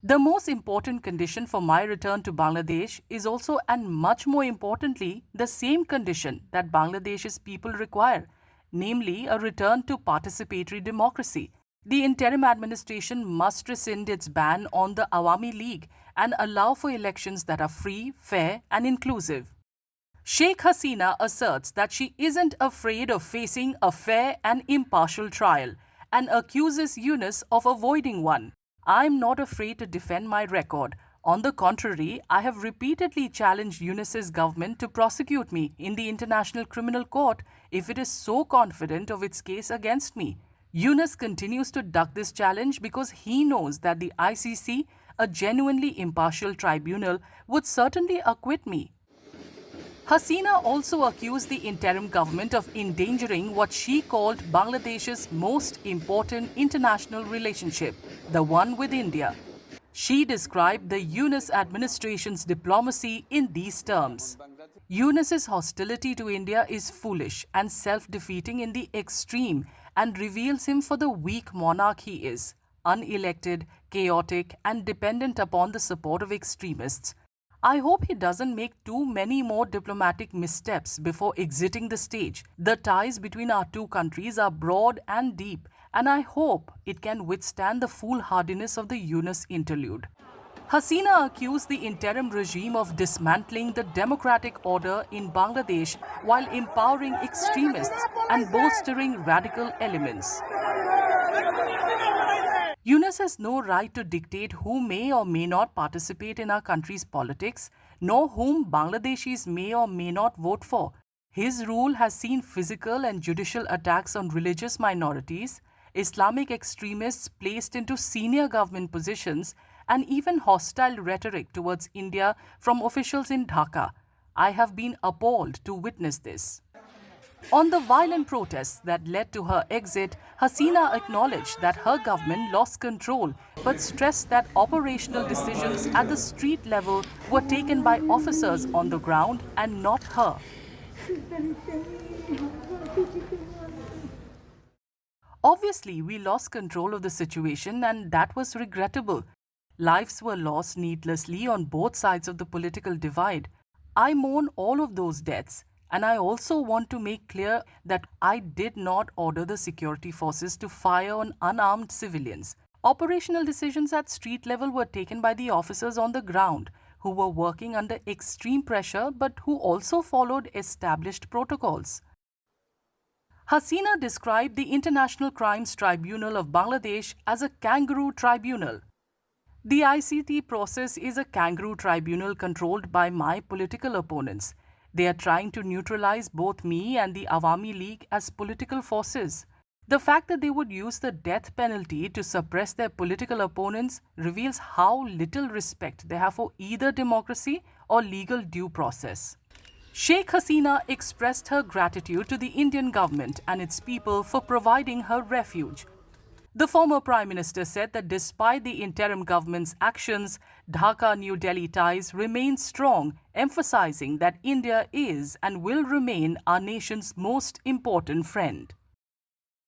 The most important condition for my return to Bangladesh is also, and much more importantly, the same condition that Bangladesh's people require, namely a return to participatory democracy. The interim administration must rescind its ban on the Awami League and allow for elections that are free, fair, and inclusive. Sheikh Hasina asserts that she isn't afraid of facing a fair and impartial trial and accuses Yunus of avoiding one. I'm not afraid to defend my record. On the contrary, I have repeatedly challenged Yunus's government to prosecute me in the International Criminal Court if it is so confident of its case against me. Yunus continues to duck this challenge because he knows that the ICC, a genuinely impartial tribunal, would certainly acquit me. Hasina also accused the interim government of endangering what she called Bangladesh's most important international relationship, the one with India. She described the Yunus administration's diplomacy in these terms. Yunus's hostility to India is foolish and self-defeating in the extreme and reveals him for the weak monarch he is, unelected, chaotic, and dependent upon the support of extremists. I hope he doesn't make too many more diplomatic missteps before exiting the stage. The ties between our two countries are broad and deep, and I hope it can withstand the foolhardiness of the Yunus interlude. Hasina accused the interim regime of dismantling the democratic order in Bangladesh while empowering extremists and bolstering radical elements. Yunus has no right to dictate who may or may not participate in our country's politics, nor whom Bangladeshis may or may not vote for. His rule has seen physical and judicial attacks on religious minorities, Islamic extremists placed into senior government positions, and even hostile rhetoric towards India from officials in Dhaka. I have been appalled to witness this. On the violent protests that led to her exit, Hasina acknowledged that her government lost control but stressed that operational decisions at the street level were taken by officers on the ground and not her. Obviously, we lost control of the situation and that was regrettable. Lives were lost needlessly on both sides of the political divide. I mourn all of those deaths. And I also want to make clear that I did not order the security forces to fire on unarmed civilians. Operational decisions at street level were taken by the officers on the ground, who were working under extreme pressure but who also followed established protocols. Hasina described the International Crimes Tribunal of Bangladesh as a kangaroo tribunal. The ICT process is a kangaroo tribunal controlled by my political opponents. They are trying to neutralize both me and the Awami League as political forces. The fact that they would use the death penalty to suppress their political opponents reveals how little respect they have for either democracy or legal due process. Sheikh Hasina expressed her gratitude to the Indian government and its people for providing her refuge. The former Prime Minister said that despite the interim government's actions, Dhaka-New Delhi ties remain strong, emphasizing that India is and will remain our nation's most important friend.